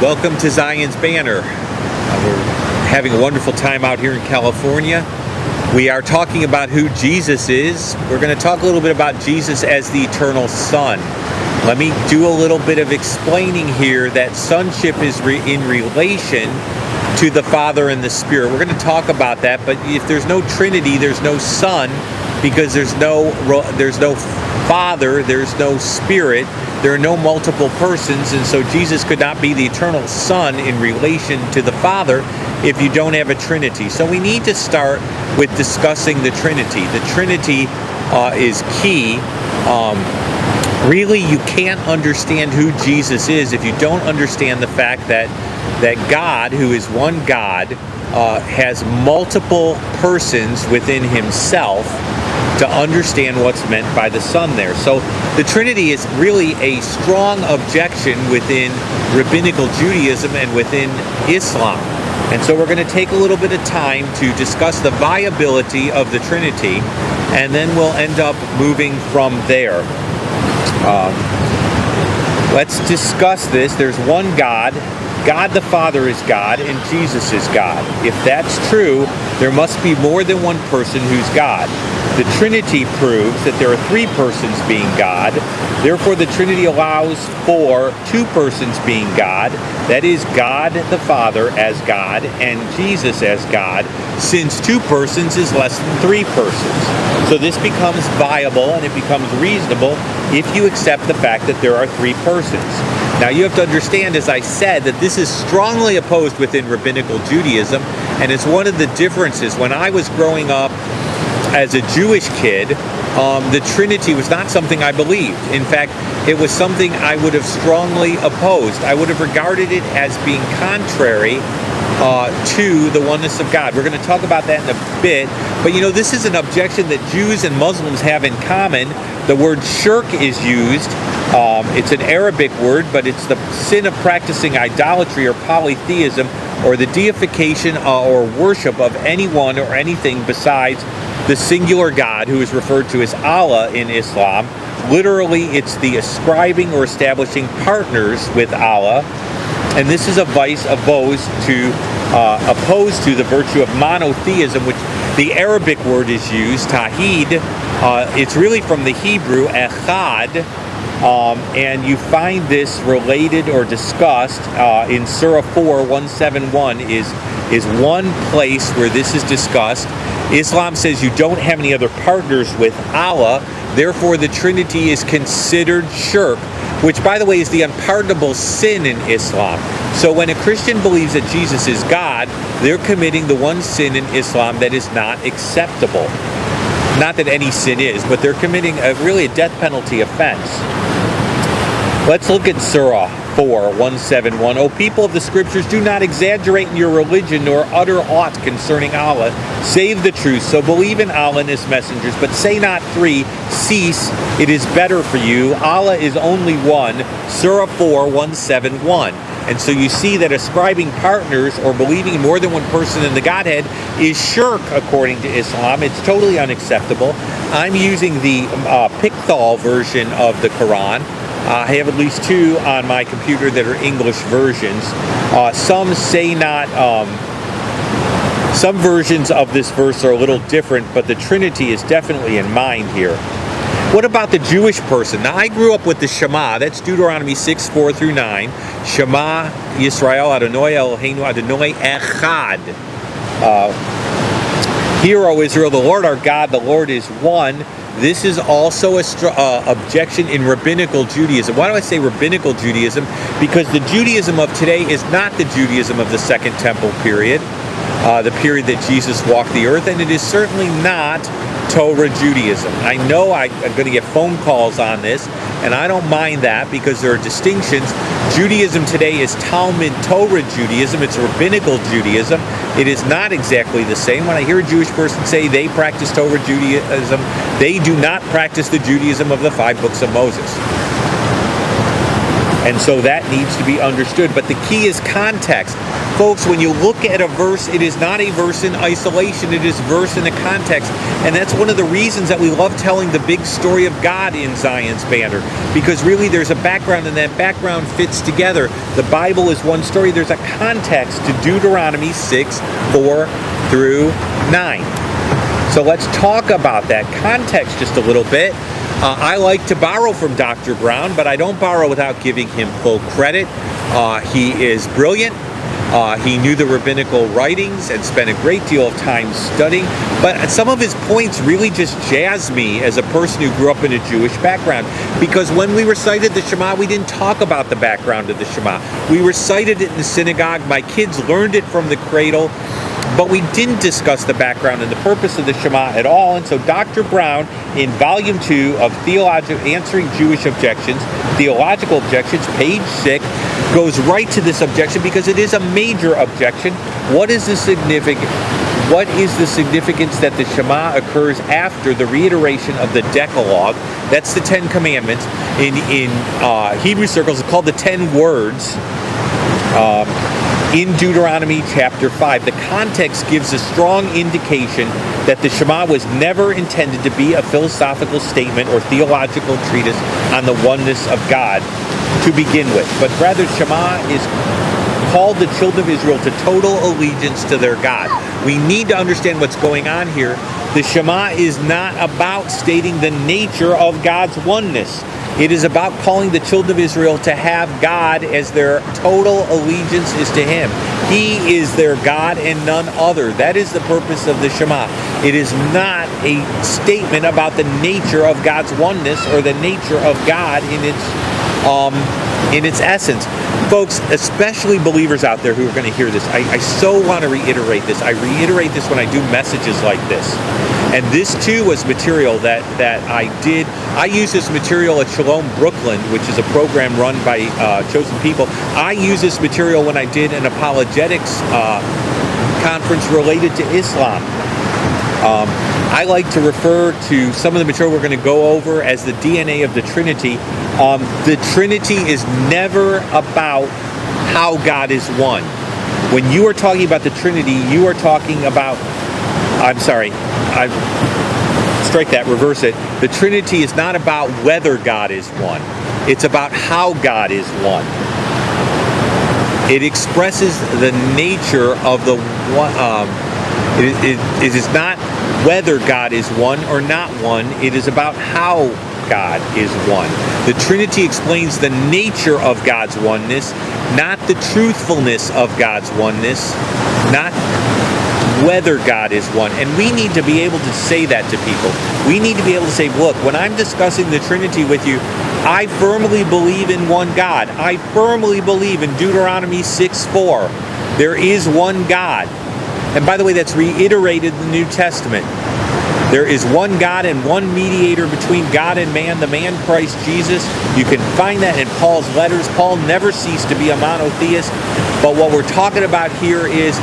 Welcome to Zion's Banner. We're having a wonderful time out here in California. We are talking about who Jesus is. We're going to talk a little bit about Jesus as the eternal Son. Let me do a little bit of explaining here that sonship is in relation to the Father and the Spirit. We're going to talk about that, but if there's no Trinity, there's no Son, because there's no Father, there's no Spirit, there are no multiple persons, and so Jesus could not be the eternal Son in relation to the Father if you don't have a Trinity. So we need to start with discussing the Trinity. The Trinity is key. Really, you can't understand who Jesus is if you don't understand the fact that God, who is one God, has multiple persons within himself, to understand what's meant by the Son there. So the Trinity is really a strong objection within Rabbinical Judaism and within Islam. And so we're going to take a little bit of time to discuss the viability of the Trinity, and then we'll end up moving from there. Let's discuss this. There's one God. God the Father is God, and Jesus is God. If that's true, there must be more than one person who's God. The Trinity proves that there are three persons being God. Therefore, the Trinity allows for two persons being God. That is, God the Father as God and Jesus as God, since two persons is less than three persons. So this becomes viable and it becomes reasonable if you accept the fact that there are three persons. Now you have to understand, as I said, that this is strongly opposed within Rabbinical Judaism, and it's one of the differences. When I was growing up as a Jewish kid, the Trinity was not something I believed. In fact, it was something I would have strongly opposed. I would have regarded it as being contrary to the oneness of God. We're going to talk about that in a bit. But you know, this is an objection that Jews and Muslims have in common. The word shirk is used. It's an Arabic word, but it's the sin of practicing idolatry or polytheism, or the deification or worship of anyone or anything besides the singular God, who is referred to as Allah in Islam. Literally, it's the ascribing or establishing partners with Allah. And this is a vice opposed to the virtue of monotheism, which the Arabic word is used, Tawhid. It's really from the Hebrew, echad, and you find this related or discussed in Surah 4, 171 is one place where this is discussed. Islam says you don't have any other partners with Allah, therefore the Trinity is considered shirk, which, by the way, is the unpardonable sin in Islam. So when a Christian believes that Jesus is God, they're committing the one sin in Islam that is not acceptable. Not that any sin is, but they're committing really a death penalty offense. Let's look at Surah 4, 171. O people of the Scriptures, do not exaggerate in your religion, nor utter aught concerning Allah, save the truth. So believe in Allah and His messengers, but say not three. Cease, it is better for you. Allah is only one. Surah 4, 171. And so you see that ascribing partners or believing in more than one person in the Godhead is shirk according to Islam. It's totally unacceptable. I'm using the Pickthall version of the Kran. I have at least two on my computer that are English versions. Some say not. Some versions of this verse are a little different, but the Trinity is definitely in mind here. What about the Jewish person? Now, I grew up with the Shema. That's Deuteronomy 6, 4 through 9. Shema Yisrael Adonai Eloheinu Adonai Echad. Hear, O Israel, the Lord our God, the Lord is one. This is also a objection in Rabbinical Judaism. Why do I say Rabbinical Judaism? Because the Judaism of today is not the Judaism of the Second Temple period, the period that Jesus walked the earth, and it is certainly not Torah Judaism. I know I'm going to get phone calls on this, and I don't mind that because there are distinctions. Judaism today is Talmud Torah Judaism. It's Rabbinical Judaism. It is not exactly the same. When I hear a Jewish person say they practice Torah Judaism, they do not practice the Judaism of the 5 books of Moses. And so that needs to be understood. But the key is context. Folks, when you look at a verse, it is not a verse in isolation. It is a verse in a context. And that's one of the reasons that we love telling the big story of God in Zion's banner. Because really there's a background, and that background fits together. The Bible is one story. There's a context to Deuteronomy 6, 4 through 9. So let's talk about that context just a little bit. I like to borrow from Dr. Brown, but I don't borrow without giving him full credit. He is brilliant. He knew the rabbinical writings and spent a great deal of time studying. But some of his points really just jazz me as a person who grew up in a Jewish background. Because when we recited the Shema, we didn't talk about the background of the Shema. We recited it in the synagogue. My kids learned it from the cradle. But we didn't discuss the background and the purpose of the Shema at all. And so Dr. Brown, in Volume 2 of Answering Jewish Objections, Theological Objections, page 6, goes right to this objection because it is a major objection. What is the significance that the Shema occurs after the reiteration of the Decalogue? That's the 10 Commandments. In Hebrew circles, it's called the 10 Words. In Deuteronomy chapter 5, the context gives a strong indication that the Shema was never intended to be a philosophical statement or theological treatise on the oneness of God to begin with, but rather Shema is called the children of Israel to total allegiance to their God. We need to understand what's going on here. The Shema is not about stating the nature of God's oneness. It is about calling the children of Israel to have God as their total allegiance is to Him. He is their God and none other. That is the purpose of the Shema. It is not a statement about the nature of God's oneness or the nature of God in its essence. Folks, especially believers out there who are going to hear this, I so want to reiterate this. I reiterate this when I do messages like this. And this too was material that I did. I use this material at Shalom Brooklyn, which is a program run by chosen people. I use this material when I did an apologetics conference related to Islam. I like to refer to some of the material we're going to go over as the DNA of the Trinity. The Trinity is never about how God is one. When you are talking about the Trinity, you are talking about, strike that, reverse it. The Trinity is not about whether God is one. It's about how God is one. It expresses the nature of the one. It is not whether God is one or not one. It is about how God is one. The Trinity explains the nature of God's oneness, not the truthfulness of God's oneness, not whether God is one. And we need to be able to say that to people. We need to be able to say, look, when I'm discussing the Trinity with you, I firmly believe in one God. I firmly believe in Deuteronomy 6:4. There is one God. And by the way, that's reiterated in the New Testament. There is one God and one mediator between God and man, the man Christ Jesus. You can find that in Paul's letters. Paul never ceased to be a monotheist. But what we're talking about here is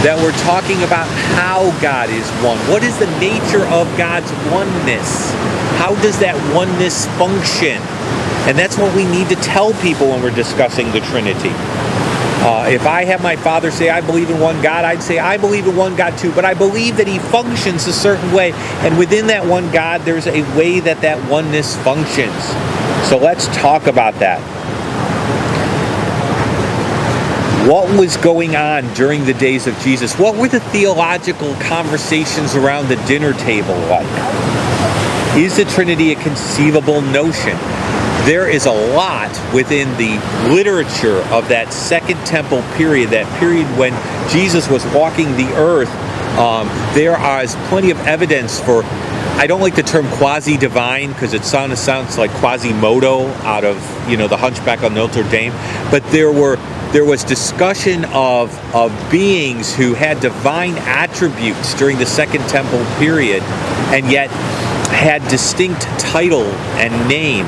that we're talking about how God is one. What is the nature of God's oneness? How does that oneness function? And that's what we need to tell people when we're discussing the Trinity. If I have my father say, I believe in one God, I'd say, I believe in one God too, but I believe that He functions a certain way. And within that one God, there's a way that that oneness functions. So let's talk about that. What was going on during the days of Jesus? What were the theological conversations around the dinner table like? Is the Trinity a conceivable notion? There is a lot within the literature of that Second Temple period, that period when Jesus was walking the earth. There is plenty of evidence for, I don't like the term quasi-divine because it sounds like Quasimodo out of, the Hunchback of Notre Dame. But there was discussion of beings who had divine attributes during the Second Temple period, and yet had distinct title and name.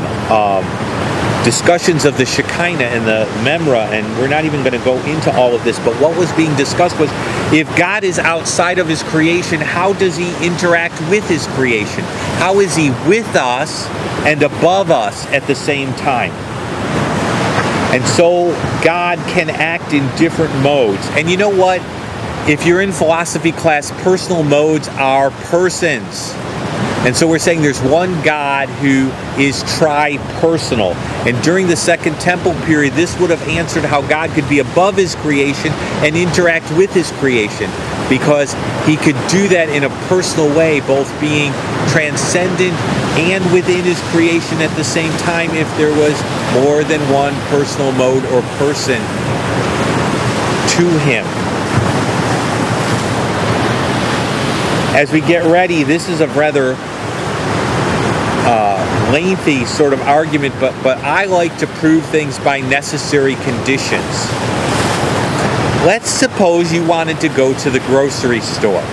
Discussions of the Shekinah and the Memra, and we're not even going to go into all of this, but what was being discussed was, if God is outside of His creation, how does He interact with His creation? How is He with us and above us at the same time? And so God can act in different modes. And you know what? If you're in philosophy class, personal modes are persons. And so we're saying there's one God who is tri-personal. And during the Second Temple period, this would have answered how God could be above his creation and interact with his creation, because he could do that in a personal way, both being transcendent and within his creation at the same time, if there was more than one personal mode or person to him. As we get ready, this is a rather lengthy sort of argument, but I like to prove things by necessary conditions. Let's suppose you wanted to go to the grocery store.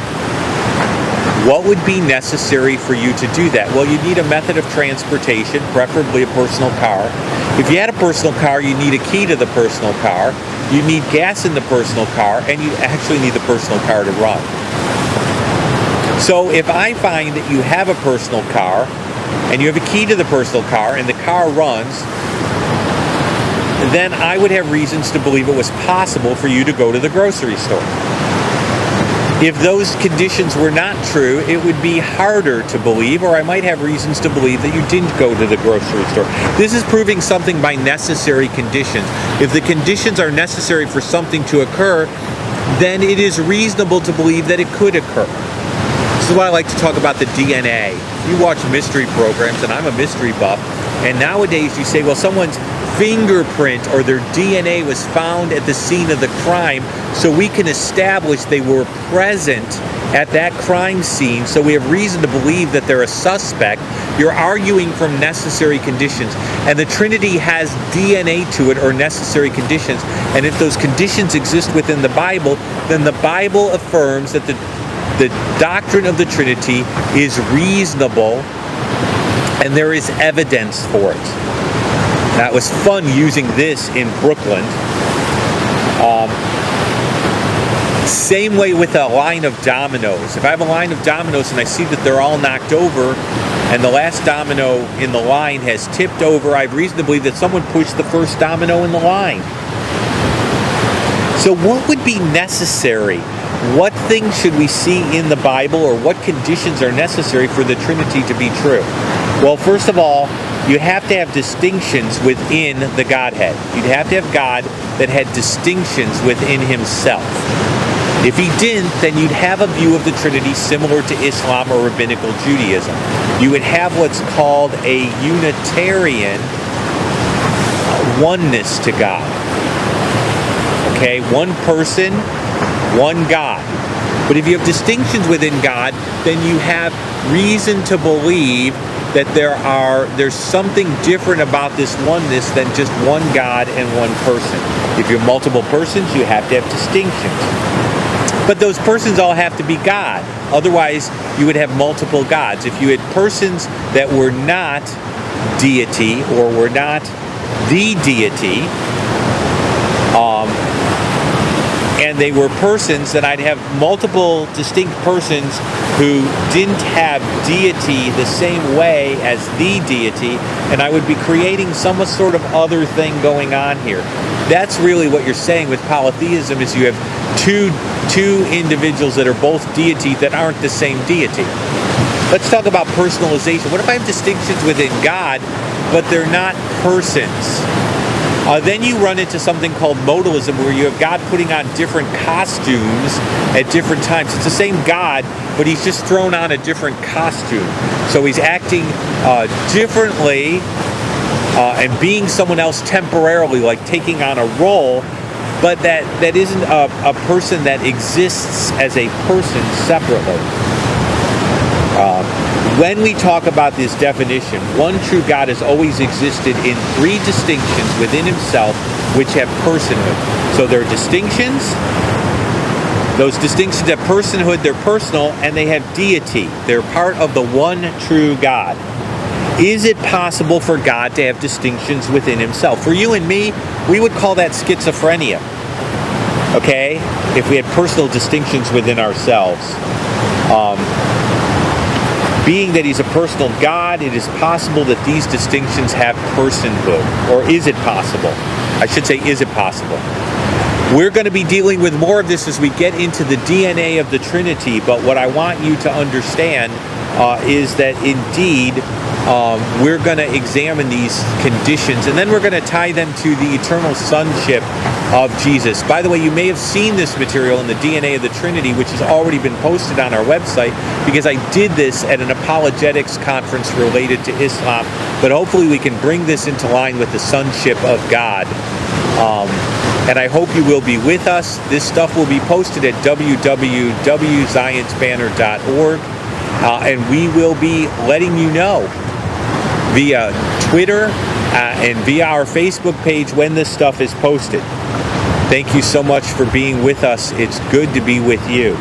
What would be necessary for you to do that? Well, you need a method of transportation, preferably a personal car. If you had a personal car, you need a key to the personal car. You need gas in the personal car, and you actually need the personal car to run. So if I find that you have a personal car, and you have a key to the personal car, and the car runs, then I would have reasons to believe it was possible for you to go to the grocery store. If those conditions were not true, it would be harder to believe, or I might have reasons to believe that you didn't go to the grocery store. This is proving something by necessary conditions. If the conditions are necessary for something to occur, then it is reasonable to believe that it could occur. This is why I like to talk about the DNA. You watch mystery programs, and I'm a mystery buff, and nowadays you say, well, someone's fingerprint or their DNA was found at the scene of the crime, so we can establish they were present at that crime scene, so we have reason to believe that they're a suspect. You're arguing from necessary conditions, and the Trinity has DNA to it, or necessary conditions, and if those conditions exist within the Bible, then the Bible affirms that the doctrine of the Trinity is reasonable, and there is evidence for it. Now, it was fun using this in Brooklyn. Same way with a line of dominoes. If I have a line of dominoes and I see that they're all knocked over, and the last domino in the line has tipped over, I have reason to believe that someone pushed the first domino in the line. So what would be necessary? What things should we see in the Bible, or what conditions are necessary for the Trinity to be true? Well, first of all, you have to have distinctions within the Godhead. You'd have to have God that had distinctions within himself. If he didn't, then you'd have a view of the Trinity similar to Islam or Rabbinical Judaism. You would have what's called a Unitarian oneness to God. Okay, one person, one God. But if you have distinctions within God, then you have reason to believe that there's something different about this oneness than just one God and one person. If you have multiple persons, you have to have distinctions. But those persons all have to be God. Otherwise, you would have multiple gods. If you had persons that were not deity, or were not the deity, and they were persons, then I'd have multiple distinct persons who didn't have deity the same way as the deity, and I would be creating some sort of other thing going on here. That's really what you're saying with polytheism, is you have two individuals that are both deity that aren't the same deity. Let's talk about personalization. What if I have distinctions within God, but they're not persons? Then you run into something called modalism, where you have God putting on different costumes at different times. It's the same God, but he's just thrown on a different costume. So he's acting differently and being someone else temporarily, like taking on a role, but that isn't a person that exists as a person separately. When we talk about this definition, one true God has always existed in three distinctions within himself, which have personhood. So there are distinctions. Those distinctions have personhood, they're personal, and they have deity. They're part of the one true God. Is it possible for God to have distinctions within himself? For you and me, we would call that schizophrenia. Okay? If we had personal distinctions within ourselves. Being that he's a personal God, it is possible that these distinctions have personhood. Or is it possible? I should say, is it possible? We're going to be dealing with more of this as we get into the DNA of the Trinity, but what I want you to understand is that indeed we're going to examine these conditions, and then we're going to tie them to the eternal sonship of Jesus. By the way, you may have seen this material in the DNA of the Trinity, which has already been posted on our website, because I did this at an apologetics conference related to Islam, but hopefully we can bring this into line with the sonship of God. And I hope you will be with us. This stuff will be posted at www.zionsbanner.org, and we will be letting you know via Twitter and via our Facebook page when this stuff is posted. Thank you so much for being with us. It's good to be with you.